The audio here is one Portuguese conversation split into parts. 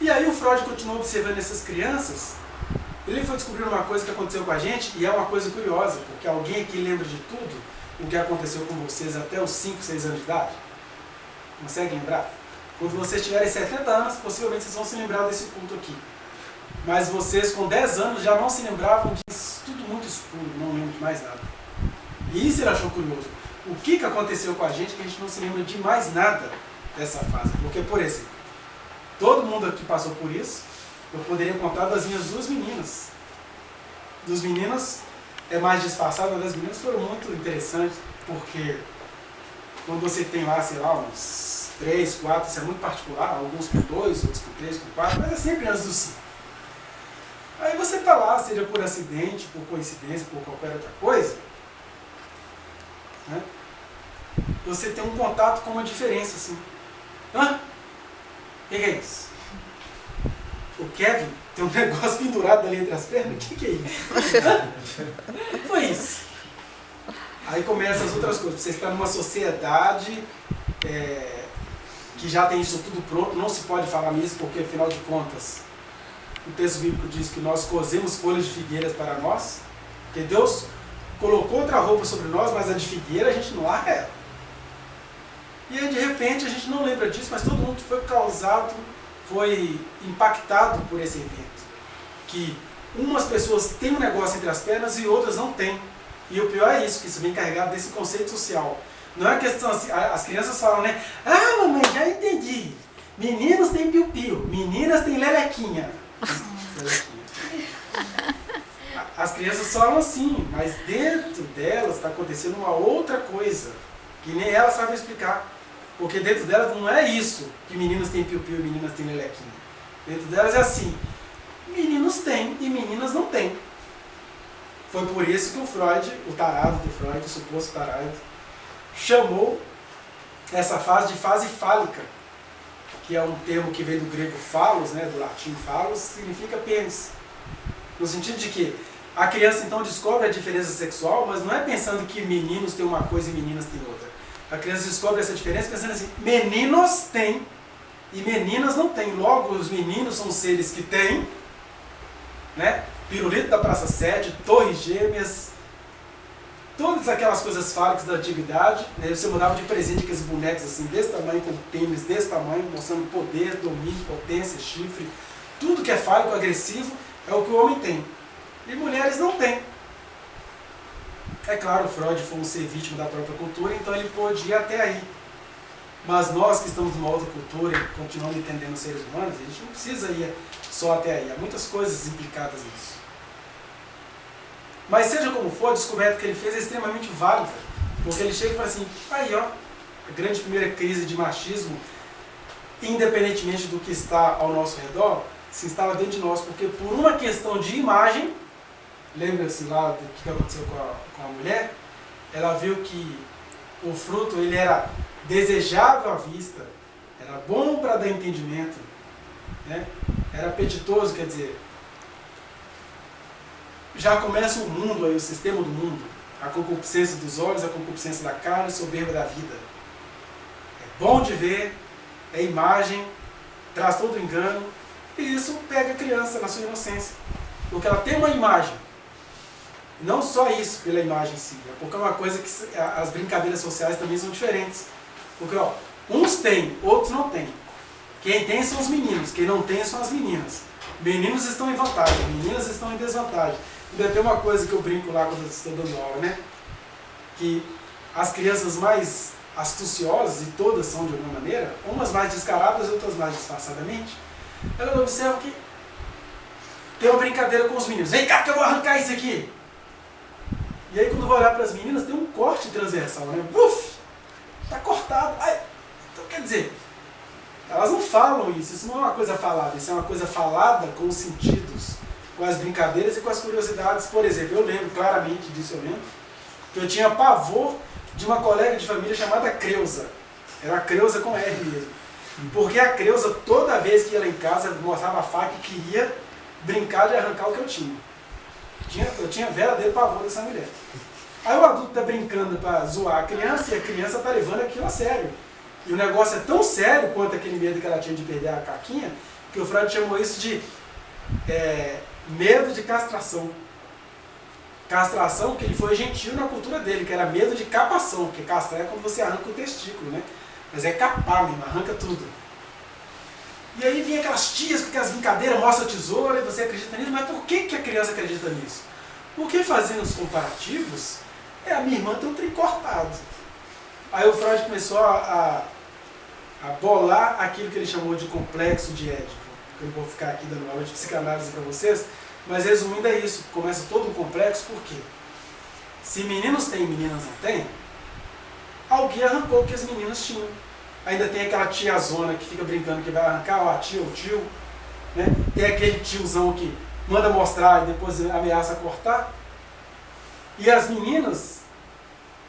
E aí o Freud continuou observando essas crianças, ele foi descobrindo uma coisa que aconteceu com a gente, e é uma coisa curiosa, porque alguém aqui lembra de tudo o que aconteceu com vocês até os 5, 6 anos de idade? Consegue lembrar? Quando vocês tiverem 70 anos, possivelmente vocês vão se lembrar desse culto aqui. Mas vocês com 10 anos já não se lembravam disso, tudo muito escuro, não lembro de mais nada. E isso ele achou curioso. O que aconteceu com a gente que a gente não se lembra de mais nada dessa fase? Porque, por exemplo, todo mundo aqui passou por isso. Eu poderia contar das minhas 2 meninas. Dos meninos é mais disfarçado, mas das meninas foram muito interessantes, porque quando você tem lá, sei lá, uns 3, 4, isso é muito particular, alguns com 2, outros com 3, com 4, mas é sempre antes do 5. Aí você está lá, seja por acidente, por coincidência, por qualquer outra coisa, né? Você tem um contato com uma diferença, assim. Hã? O que é isso? O Kevin tem um negócio pendurado ali entre as pernas? O que é isso? Foi isso. Aí começam as outras coisas. Você está numa sociedade que já tem isso tudo pronto, não se pode falar nisso, porque afinal de contas, o texto bíblico diz que nós cozemos folhas de figueiras para nós, porque Deus colocou outra roupa sobre nós, mas a de figueira a gente não larga ela. E aí de repente a gente não lembra disso, mas todo mundo foi causado, foi impactado por esse evento. Que umas pessoas têm um negócio entre as pernas e outras não têm. E o pior é isso, que isso vem carregado desse conceito social. Não é questão assim, as crianças falam, né? Ah, mamãe, já entendi. Meninos têm piu-piu, meninas têm lelequinha. As crianças falam assim, mas dentro delas está acontecendo uma outra coisa, que nem elas sabem explicar. Porque dentro delas não é isso, que meninos têm piu-piu e meninas têm lelequinha. Dentro delas é assim, meninos têm e meninas não têm. Foi por isso que o Freud, o tarado do Freud, o suposto tarado, chamou essa fase de fase fálica, que é um termo que vem do grego phalos, né, do latim phalos, significa pênis. No sentido de que a criança então descobre a diferença sexual, mas não é pensando que meninos têm uma coisa e meninas têm outra. A criança descobre essa diferença pensando assim, meninos têm e meninas não têm. Logo, os meninos são seres que têm, né? Pirulito da Praça 7, Torres Gêmeas, todas aquelas coisas fálicas da antiguidade, né? Você mandava de presente aqueles bonecos assim, desse tamanho, com pênis desse tamanho, mostrando poder, domínio, potência, chifre. Tudo que é fálico, agressivo, é o que o homem tem. E mulheres não têm. É claro, o Freud foi um ser vítima da própria cultura, então ele pôde ir até aí. Mas nós que estamos numa outra cultura e continuamos entendendo os seres humanos, a gente não precisa ir só até aí. Há muitas coisas implicadas nisso. Mas seja como for, a descoberta que ele fez é extremamente válida. Porque ele chega e fala assim, aí ó, a grande primeira crise de machismo, independentemente do que está ao nosso redor, se instala dentro de nós. Porque por uma questão de imagem, lembra-se lá do que aconteceu com a mulher, ela viu que o fruto ele era desejável à vista, era bom para dar entendimento, né? Era apetitoso, quer dizer, já começa o mundo aí, o sistema do mundo, a concupiscência dos olhos, a concupiscência da carne, a soberba da vida. É bom de ver, é imagem, traz todo o engano, e isso pega a criança na sua inocência, porque ela tem uma imagem. Não só isso pela imagem em si, porque é uma coisa que as brincadeiras sociais também são diferentes. Porque ó, uns têm, outros não têm. Quem tem são os meninos, quem não tem são as meninas. Meninos estão em vantagem, meninas estão em desvantagem. Ainda tem uma coisa que eu brinco lá quando eu estou dando aula, né? Que as crianças mais astuciosas, e todas são de alguma maneira, umas mais descaradas e outras mais disfarçadamente, elas observam que tem uma brincadeira com os meninos. Vem cá que eu vou arrancar isso aqui! E aí quando vai olhar para as meninas, tem um corte transversal, né? Uf! Tá cortado. Ai. Então quer dizer, elas não falam isso não é uma coisa falada, isso é uma coisa falada com os sentidos, com as brincadeiras e com as curiosidades. Por exemplo, eu lembro claramente disso, que eu tinha pavor de uma colega de família chamada Creuza. Era a Creuza com R mesmo. Porque a Creuza, toda vez que ia lá em casa, mostrava a faca e queria brincar de arrancar o que eu tinha. Eu tinha verdadeiro pavor dessa mulher. Aí o adulto está brincando para zoar a criança e a criança está levando aquilo a sério. E o negócio é tão sério quanto aquele medo que ela tinha de perder a caquinha, que o Freud chamou isso de medo de castração. Castração, que ele foi gentil na cultura dele, que era medo de capação, porque castrar é quando você arranca o testículo, né? Mas é capar mesmo, arranca tudo. E aí vinha aquelas tias com aquelas brincadeiras, mostra a tesoura, e você acredita nisso, mas por que a criança acredita nisso? Porque fazendo os comparativos, a minha irmã tem um trem cortado. Aí o Freud começou a bolar aquilo que ele chamou de complexo de Édipo. Eu não vou ficar aqui dando aula de psicanálise para vocês, mas resumindo é isso, começa todo um complexo, por quê? Se meninos têm e meninas não têm, alguém arrancou o que as meninas tinham. Ainda tem aquela tiazona que fica brincando que vai arrancar, ó, a tia ou o tio, né? Tem aquele tiozão que manda mostrar e depois ameaça cortar. E as meninas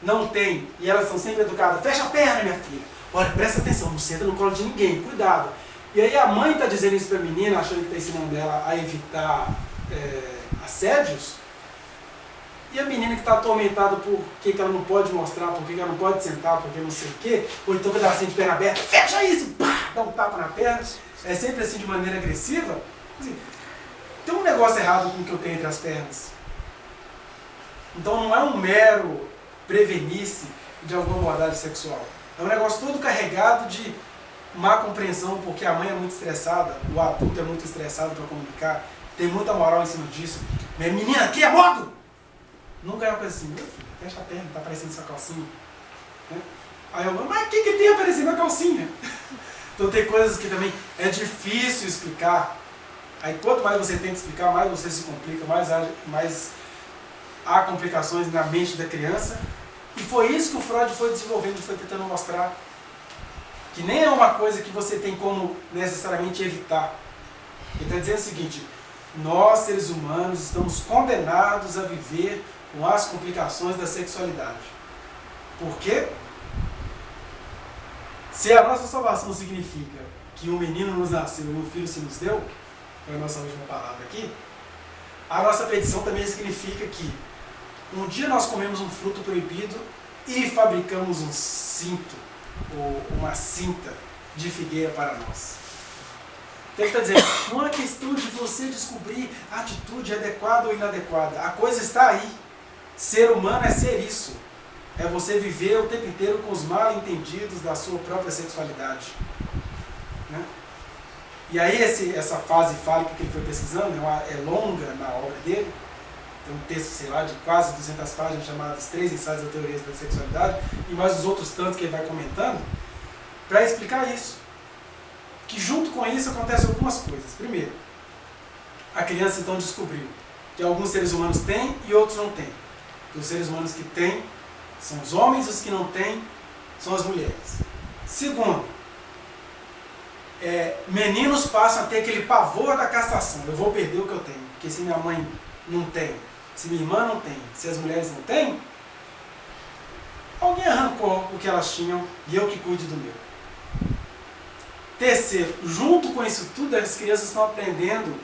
não têm, e elas são sempre educadas, fecha a perna, minha filha. Olha, presta atenção, não senta no colo de ninguém, cuidado. E aí a mãe está dizendo isso para a menina, achando que está ensinando ela a evitar assédios, e a menina que está atormentada por que ela não pode mostrar, por que ela não pode sentar, porque não sei o quê, ou então quando ela sente perna aberta, fecha isso, pá, dá um tapa na perna, é sempre assim de maneira agressiva. Assim, tem um negócio errado com o que eu tenho entre as pernas. Então não é um mero prevenir-se de alguma maldade sexual, é um negócio todo carregado de má compreensão, porque a mãe é muito estressada, o adulto é muito estressado para comunicar, tem muita moral em cima disso. Minha menina, aqui é modo! Nunca é uma coisa assim, meu filho, fecha a perna, tá aparecendo sua calcinha. Né? Aí eu falo, mas o que tem aparecendo a calcinha? Então tem coisas que também é difícil explicar. Aí quanto mais você tenta explicar, mais você se complica, mais há complicações na mente da criança. E foi isso que o Freud foi desenvolvendo, foi tentando mostrar. Que nem é uma coisa que você tem como necessariamente evitar. Ele está dizendo o seguinte, nós seres humanos estamos condenados a viver com as complicações da sexualidade. Por quê? Se a nossa salvação significa que um menino nos nasceu e um filho se nos deu, foi a nossa última palavra aqui, a nossa petição também significa que um dia nós comemos um fruto proibido e fabricamos um cinto ou uma cinta de figueira para nós. Então ele está dizendo, não é questão de você descobrir a atitude adequada ou inadequada. A coisa está aí. Ser humano é ser isso. É você viver o tempo inteiro com os mal entendidos da sua própria sexualidade. Né? E aí essa fase fálica que ele foi pesquisando é longa na obra dele. Tem um texto, sei lá, de quase 200 páginas chamadas 3 ensaios da teoria da sexualidade e mais os outros tantos que ele vai comentando para explicar isso. Que junto com isso acontecem algumas coisas. Primeiro, a criança então descobriu que alguns seres humanos têm e outros não têm. Que os seres humanos que têm são os homens e os que não têm são as mulheres. Segundo, meninos passam a ter aquele pavor da castração. Eu vou perder o que eu tenho, porque se minha mãe não tem, se minha irmã não tem, se as mulheres não têm, alguém arrancou o que elas tinham e eu que cuide do meu. Terceiro, junto com isso tudo, as crianças estão aprendendo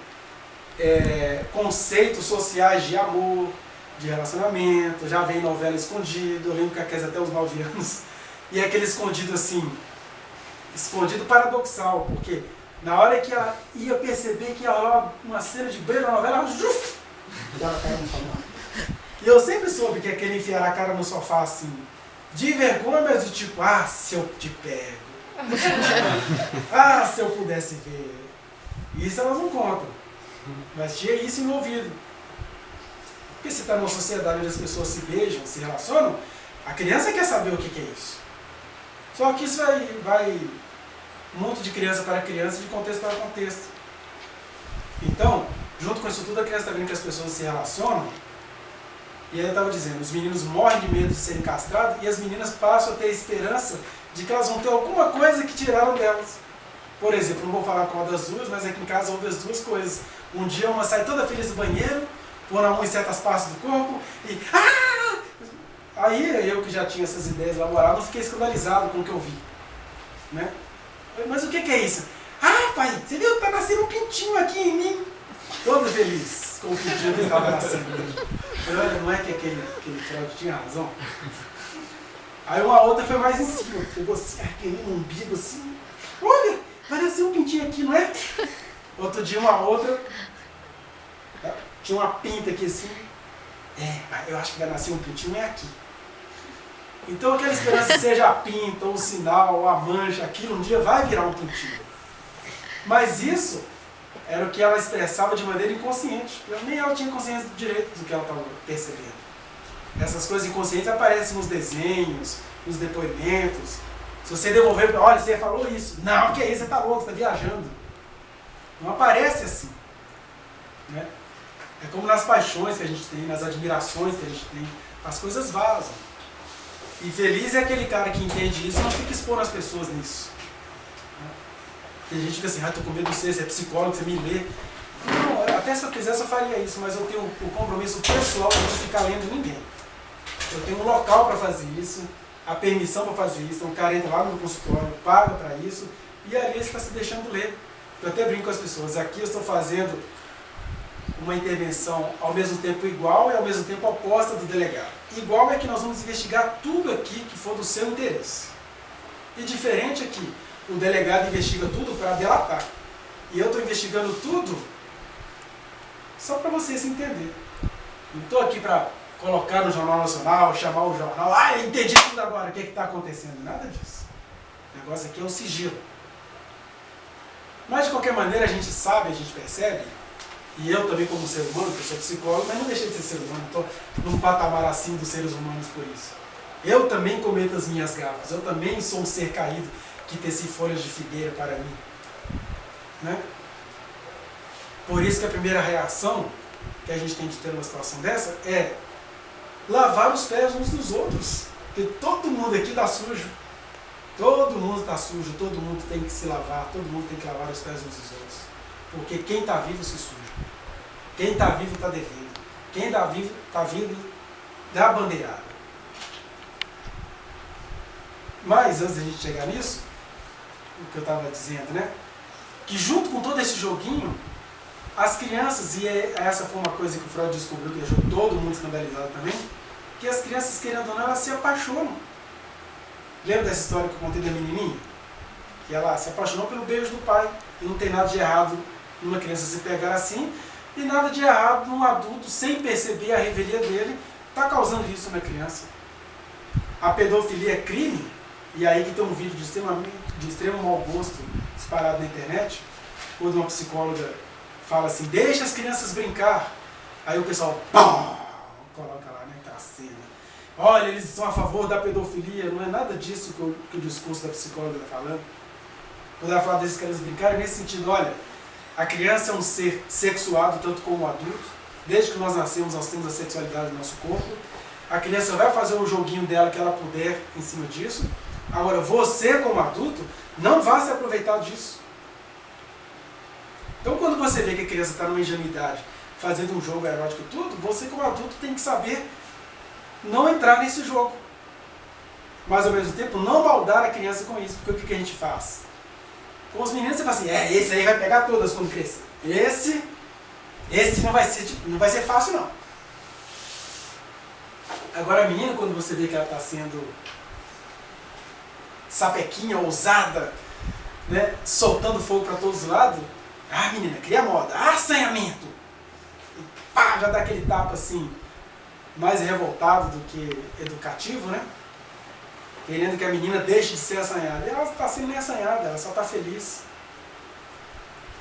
conceitos sociais de amor, de relacionamento, já vem novela escondido, eu lembro que a Kézia até os 9 anos, e é aquele escondido assim, escondido paradoxal, porque na hora que ela ia perceber que ia rolar uma cena de beijo na novela, ela dava a cara no sofá. E eu sempre soube que aquele enfiar a cara no sofá assim, de vergonha, mas do tipo, ah, se eu te pego. Ah, se eu pudesse ver. Isso elas não contam. Mas tinha isso envolvido. Porque se está numa sociedade onde as pessoas se beijam, se relacionam, a criança quer saber o que é isso. Só que isso vai muito de criança para criança, de contexto para contexto. Então, junto com isso tudo, a criança está vendo que as pessoas se relacionam. E aí eu estava dizendo, os meninos morrem de medo de serem castrados e as meninas passam a ter a esperança de que elas vão ter alguma coisa que tiraram delas. Por exemplo, não vou falar qual das duas, mas aqui em casa houve as duas coisas. Um dia uma sai toda feliz do banheiro, pondo a mão em certas partes do corpo e... Ah! Aí eu que já tinha essas ideias elaboradas, fiquei escandalizado com o que eu vi. Né? Mas o que é isso? Ah, pai, você viu? Tá nascendo um pintinho aqui em mim. Todo feliz com o pintinho que estava nascendo. Olha, não é que aquele Freud tinha razão? Aí uma outra foi mais em cima, pegou assim, aquele umbigo assim, olha, vai nascer um pintinho aqui, não é? Outro dia uma outra, tá? Tinha uma pinta aqui assim, eu acho que vai nascer um pintinho aqui. Então aquela esperança que seja a pinta, ou o sinal, ou a mancha, aquilo um dia vai virar um pintinho. Mas isso era o que ela expressava de maneira inconsciente. Nem ela tinha consciência direito do que ela estava percebendo. Essas coisas inconscientes aparecem nos desenhos, nos depoimentos. Se você devolver, olha, você falou isso. Não, que é isso, você está louco, você está viajando. Não aparece assim. Né? É como nas paixões que a gente tem, nas admirações que a gente tem. As coisas vazam. E feliz é aquele cara que entende isso e não fica expondo as pessoas nisso. Tem gente que fica assim, estou com medo de você é psicólogo, você me lê. Não, até se eu quisesse eu faria isso, mas eu tenho o compromisso pessoal de não ficar lendo ninguém. Eu tenho um local para fazer isso, a permissão para fazer isso, então o cara entra lá no meu consultório, paga para isso, e ali ele está se deixando ler. Eu até brinco com as pessoas, aqui eu estou fazendo uma intervenção ao mesmo tempo igual e ao mesmo tempo oposta do delegado. Igual é que nós vamos investigar tudo aqui que for do seu interesse. E diferente é que o delegado investiga tudo para delatar. E eu estou investigando tudo só para você se entender. Não estou aqui para colocar no Jornal Nacional, chamar o jornal, eu entendi tudo agora, o que está acontecendo? Nada disso. O negócio aqui é o sigilo. Mas de qualquer maneira a gente sabe, a gente percebe, e eu também como ser humano, que eu sou psicólogo, mas não deixei de ser ser humano, estou num patamar assim dos seres humanos por isso. Eu também cometo as minhas gafas, eu também sou um ser caído que teci folhas de figueira para mim. Né? Por isso que a primeira reação que a gente tem de ter numa situação dessa é lavar os pés uns dos outros. Porque todo mundo aqui está sujo. Todo mundo está sujo, todo mundo tem que se lavar, todo mundo tem que lavar os pés uns dos outros. Porque quem está vivo se suja. Quem está vivo está devendo. Quem está vivo dá bandeirada. Mas antes da gente chegar nisso, o que eu estava dizendo, né? Que junto com todo esse joguinho, as crianças, e essa foi uma coisa que o Freud descobriu, que deixou todo mundo escandalizado também, que as crianças, querendo ou não, elas se apaixonam. Lembra dessa história que eu contei da menininha? Que ela se apaixonou pelo beijo do pai. E não tem nada de errado numa criança se pegar assim, e nada de errado num adulto, sem perceber a revelia dele, está causando isso na criança. A pedofilia é crime, e aí que tem um vídeo de extremo mau gosto disparado na internet, quando uma psicóloga fala assim, deixa as crianças brincar. Aí o pessoal, pá, coloca lá, né, aquela cena. Olha, eles são a favor da pedofilia, não é nada disso que o discurso da psicóloga está falando. Quando ela fala desses crianças brincarem, nesse sentido, olha, a criança é um ser sexuado tanto como o adulto. Desde que nós nascemos, nós temos a sexualidade do nosso corpo. A criança vai fazer o joguinho dela que ela puder em cima disso. Agora, você como adulto, não vai se aproveitar disso. Então, quando você vê que a criança está numa ingenuidade, fazendo um jogo erótico e tudo, você como adulto tem que saber não entrar nesse jogo. Mas, ao mesmo tempo, não baldar a criança com isso. Porque o que a gente faz? Com os meninos, você fala assim, esse aí vai pegar todas quando crescer. Esse não vai ser fácil, não. Agora, a menina, quando você vê que ela está sendo sapequinha, ousada, né, soltando fogo para todos os lados, menina, cria moda, assanhamento. E pá, já dá aquele tapa assim, mais revoltado do que educativo, né? Querendo que a menina deixe de ser assanhada. E ela está sendo nem assanhada, ela só está feliz.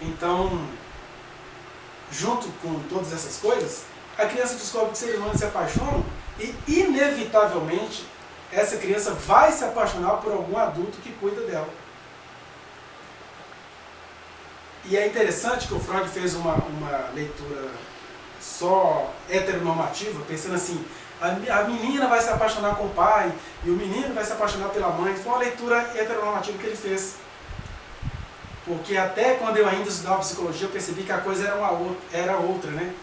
Então, junto com todas essas coisas, a criança descobre que os seres humanos se apaixonam e, inevitavelmente, essa criança vai se apaixonar por algum adulto que cuida dela. E é interessante que o Freud fez uma leitura só heteronormativa, pensando assim, a menina vai se apaixonar com o pai e o menino vai se apaixonar pela mãe. Foi uma leitura heteronormativa que ele fez. Porque até quando eu ainda estudava psicologia, eu percebi que a coisa era outra, né?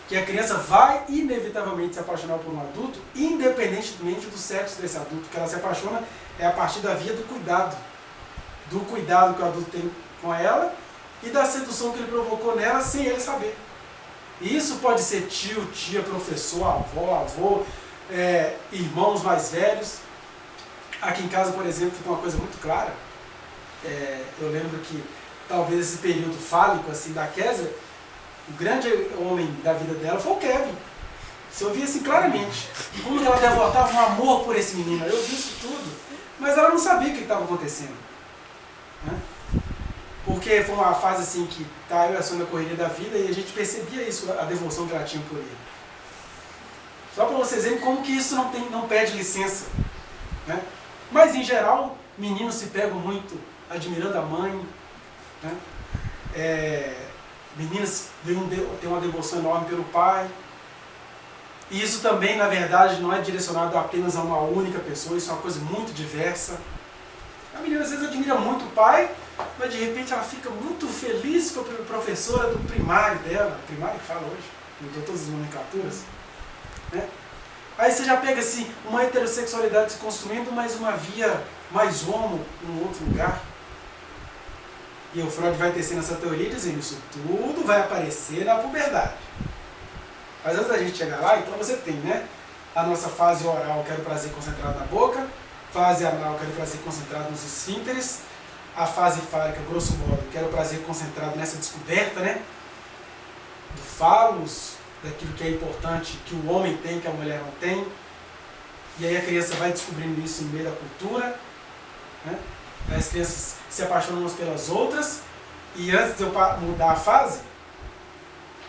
Que a criança vai inevitavelmente se apaixonar por um adulto, independentemente do sexo desse adulto. Que ela se apaixona é a partir da via do cuidado. Do cuidado que o adulto tem com ela e da sedução que ele provocou nela sem ele saber. E isso pode ser tio, tia, professor, avô, irmãos mais velhos. Aqui em casa, por exemplo, fica uma coisa muito clara. Eu lembro que talvez esse período fálico assim da Kézia, o grande homem da vida dela foi o Kevin. Você ouvia assim claramente. Como ela devotava um amor por esse menino. Eu vi isso tudo. Mas ela não sabia o que estava acontecendo. Né? Porque foi uma fase assim que tá eu e a Sônia na correria da vida e a gente percebia isso, a devoção que ela tinha por ele. Só para vocês verem como que isso não pede licença. Né? Mas em geral, meninos se pegam muito admirando a mãe. Né? Meninas têm uma devoção enorme pelo pai. E isso também, na verdade, não é direcionado apenas a uma única pessoa, isso é uma coisa muito diversa. A menina às vezes admira muito o pai, mas de repente ela fica muito feliz com a professora do primário dela, primário que fala hoje, mudou todas as nomenclaturas. Né? Aí você já pega assim, uma heterossexualidade se construindo, mas uma via mais homo em outro lugar. E o Freud vai tecendo essa teoria dizendo isso tudo vai aparecer na puberdade. Mas antes da gente chegar lá, então você tem, né? A nossa fase oral, quero prazer concentrado na boca. Fase anal, quero prazer concentrado nos esfínteres. A fase fálica, grosso modo, quero prazer concentrado nessa descoberta, né? Do falos, daquilo que é importante, que o homem tem, que a mulher não tem. E aí a criança vai descobrindo isso no meio da cultura. Né? As crianças se apaixonam umas pelas outras. E antes de eu mudar a fase,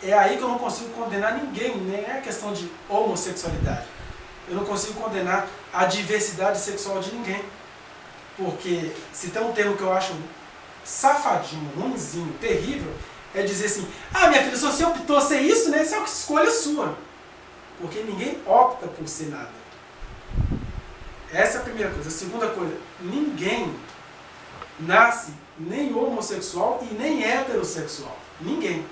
é aí que eu não consigo condenar ninguém, nem é questão de homossexualidade. Eu não consigo condenar a diversidade sexual de ninguém. Porque se tem um termo que eu acho safadinho, ruimzinho, terrível, é dizer assim, minha filha, se você optou ser isso, né, isso é uma escolha sua. Porque ninguém opta por ser nada. Essa é a primeira coisa. A segunda coisa, ninguém nasce nem homossexual e nem heterossexual. Ninguém.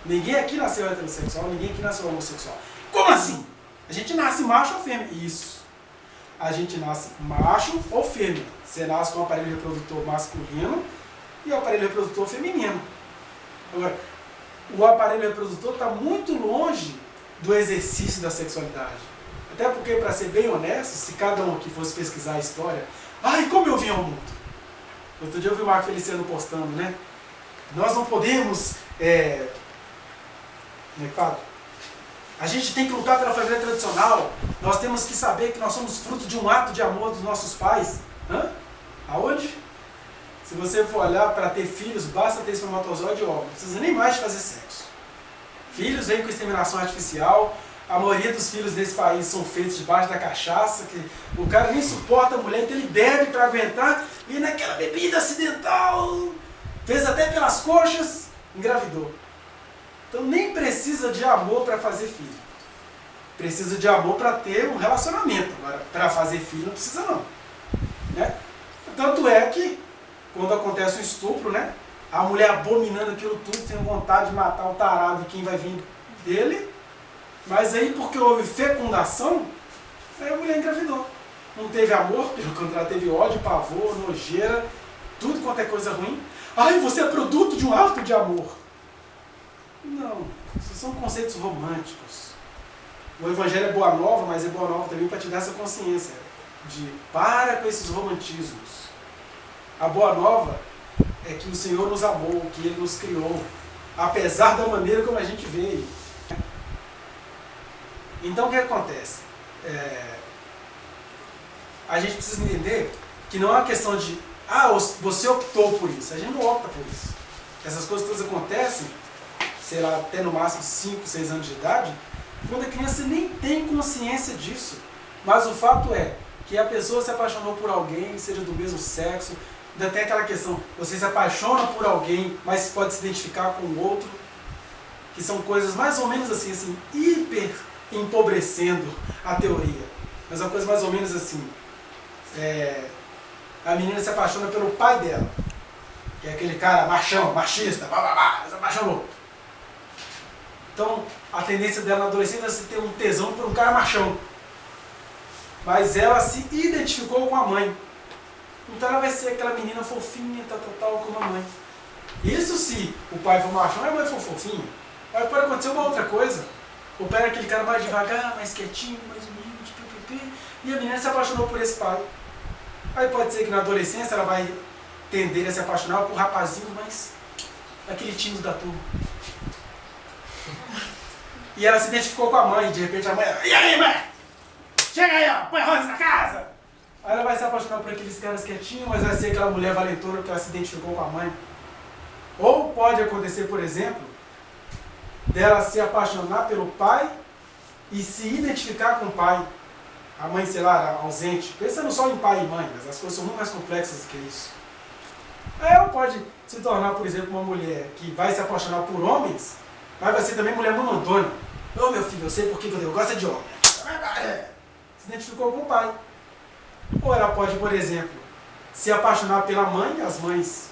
Ninguém aqui nasceu heterossexual, ninguém aqui nasceu homossexual. Como assim? A gente nasce macho ou fêmea? Isso. A gente nasce macho ou fêmea. Você nasce com o aparelho reprodutor masculino e o aparelho reprodutor feminino. Agora, o aparelho reprodutor está muito longe do exercício da sexualidade. Até porque, para ser bem honesto, se cada um aqui fosse pesquisar a história, como eu vim ao mundo. Outro dia eu vi o Marco Feliciano postando, né? Nós não podemos... Como é que fala? A gente tem que lutar pela família tradicional. Nós temos que saber que nós somos fruto de um ato de amor dos nossos pais. Aonde? Se você for olhar para ter filhos, basta ter espermatozoide e óvulo. Não precisa nem mais de fazer sexo. Filhos vêm com exterminação artificial. A maioria dos filhos desse país são feitos debaixo da cachaça. Que o cara nem suporta a mulher, então ele bebe para aguentar. E naquela bebida acidental, fez até pelas coxas, engravidou. Então nem precisa de amor para fazer filho. Precisa de amor para ter um relacionamento. Agora, para fazer filho não precisa não. Né? Tanto é que, quando acontece um estupro, né, a mulher abominando aquilo tudo, tem vontade de matar o tarado de quem vai vir dele, mas aí porque houve fecundação, aí a mulher engravidou. Não teve amor, pelo contrário, teve ódio, pavor, nojeira, tudo quanto é coisa ruim. Você é produto de um ato de amor. Não, isso são conceitos românticos. O Evangelho é boa nova, mas é boa nova também para te dar essa consciência de para com esses romantismos. A boa nova é que o Senhor nos amou, que Ele nos criou, apesar da maneira como a gente veio. Então o que acontece? A gente precisa entender que não é uma questão de você optou por isso. A gente não opta por isso. Essas coisas todas acontecem, sei lá, até no máximo 5, 6 anos de idade, quando a criança nem tem consciência disso. Mas o fato é que a pessoa se apaixonou por alguém, seja do mesmo sexo, ainda tem aquela questão, você se apaixona por alguém, mas pode se identificar com o outro, que são coisas mais ou menos assim, hiper empobrecendo a teoria. Mas é uma coisa mais ou menos assim, a menina se apaixona pelo pai dela, que é aquele cara machão, machista, se apaixonou. Então, a tendência dela na adolescência é ter um tesão por um cara machão. Mas ela se identificou com a mãe. Então ela vai ser aquela menina fofinha, tal, como a mãe. Isso se o pai for machão e a mãe for fofinha. Mas pode acontecer uma outra coisa. O pai é aquele cara mais devagar, mais quietinho, mais humilde, e a menina se apaixonou por esse pai. Aí pode ser que na adolescência ela vai tenderem a se apaixonar por rapazinho, mas aquele tímido da turma. E ela se identificou com a mãe, de repente a mãe, e aí, mãe? Chega aí, ó, põe rosa na casa! Aí ela vai se apaixonar por aqueles caras quietinhos, mas vai ser aquela mulher valentona porque ela se identificou com a mãe. Ou pode acontecer, por exemplo, dela se apaixonar pelo pai e se identificar com o pai. A mãe, sei lá, ausente. Pensando só em pai e mãe, mas as coisas são muito mais complexas do que isso. Aí ela pode se tornar, por exemplo, uma mulher que vai se apaixonar por homens, mas vai ser também mulher mamandona. Ô meu filho, eu sei porque eu gosto de homem. Se identificou com o pai. Ou ela pode, por exemplo, se apaixonar pela mãe. As mães,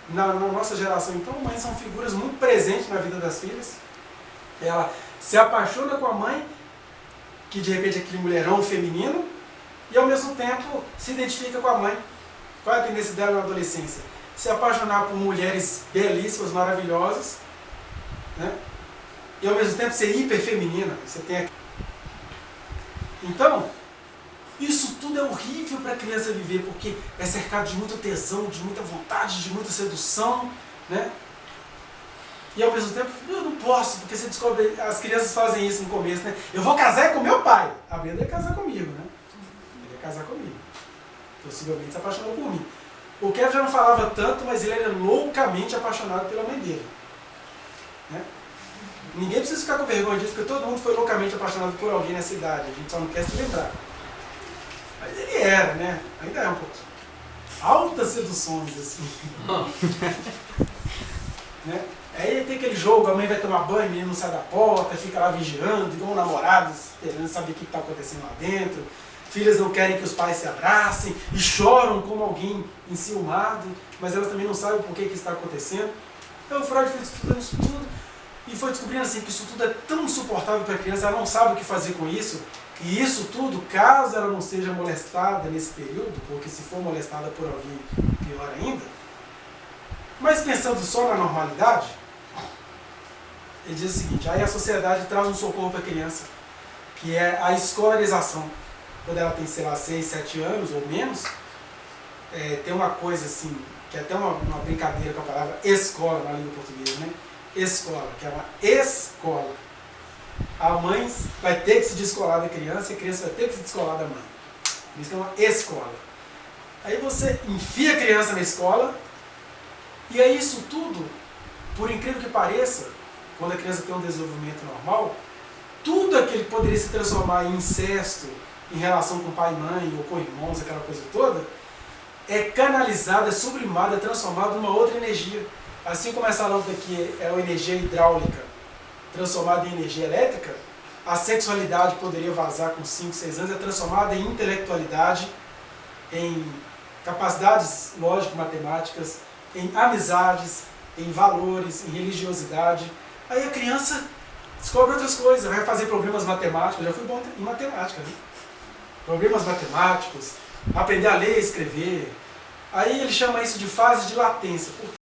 na nossa geração, então, mães são figuras muito presentes na vida das filhas. Ela se apaixona com a mãe, que de repente é aquele mulherão feminino, e ao mesmo tempo se identifica com a mãe. Qual é a tendência dela na adolescência? Se apaixonar por mulheres belíssimas, maravilhosas, né? E ao mesmo tempo ser hiper feminina. Você tem... Então, isso tudo é horrível para a criança viver, porque é cercado de muita tesão, de muita vontade, de muita sedução, né? E ao mesmo tempo, eu não posso, porque você descobre, as crianças fazem isso no começo, né? Eu vou casar com meu pai. A Brenda ia casar comigo, né? Ele ia casar comigo. Possivelmente se apaixonou por mim. O Kevin já não falava tanto, mas ele era loucamente apaixonado pela mãe dele. Né? Ninguém precisa ficar com vergonha disso, porque todo mundo foi loucamente apaixonado por alguém nessa idade. A gente só não quer se lembrar. Mas ele era, né? Ainda é um pouquinho. Altas seduções, assim. Né? Aí tem aquele jogo, a mãe vai tomar banho, o menino não sai da porta, fica lá vigiando, igual namorados, esperando saber o que está acontecendo lá dentro. Filhas não querem que os pais se abracem e choram como alguém enciumado, mas elas também não sabem por que isso está acontecendo. Então o Freud foi estudando isso tudo e foi descobrindo assim, que isso tudo é tão insuportável para a criança, ela não sabe o que fazer com isso. E isso tudo, caso ela não seja molestada nesse período, porque se for molestada por alguém, pior ainda. Mas pensando só na normalidade, ele diz o seguinte, aí a sociedade traz um socorro para a criança, que é a escolarização. Quando ela tem, sei lá, 6, 7 anos ou menos, tem uma coisa assim, que é até uma brincadeira com a palavra escola na língua portuguesa, né? Escola, que é uma escola. A mãe vai ter que se descolar da criança e a criança vai ter que se descolar da mãe. Por isso que é uma escola. Aí você enfia a criança na escola, e aí isso tudo, por incrível que pareça, quando a criança tem um desenvolvimento normal, tudo aquilo que poderia se transformar em incesto, em relação com pai e mãe, ou com irmãos, aquela coisa toda, é canalizado, é sublimado, é transformado em uma outra energia. Assim como essa lâmpada aqui é uma energia hidráulica transformada em energia elétrica, a sexualidade poderia vazar com 5, 6 anos, é transformada em intelectualidade, em capacidades lógico-matemáticas, em amizades, em valores, em religiosidade. Aí a criança descobre outras coisas, vai fazer problemas matemáticos, já fui bom em matemática, né? Problemas matemáticos, aprender a ler e escrever. Aí ele chama isso de fase de latência. Por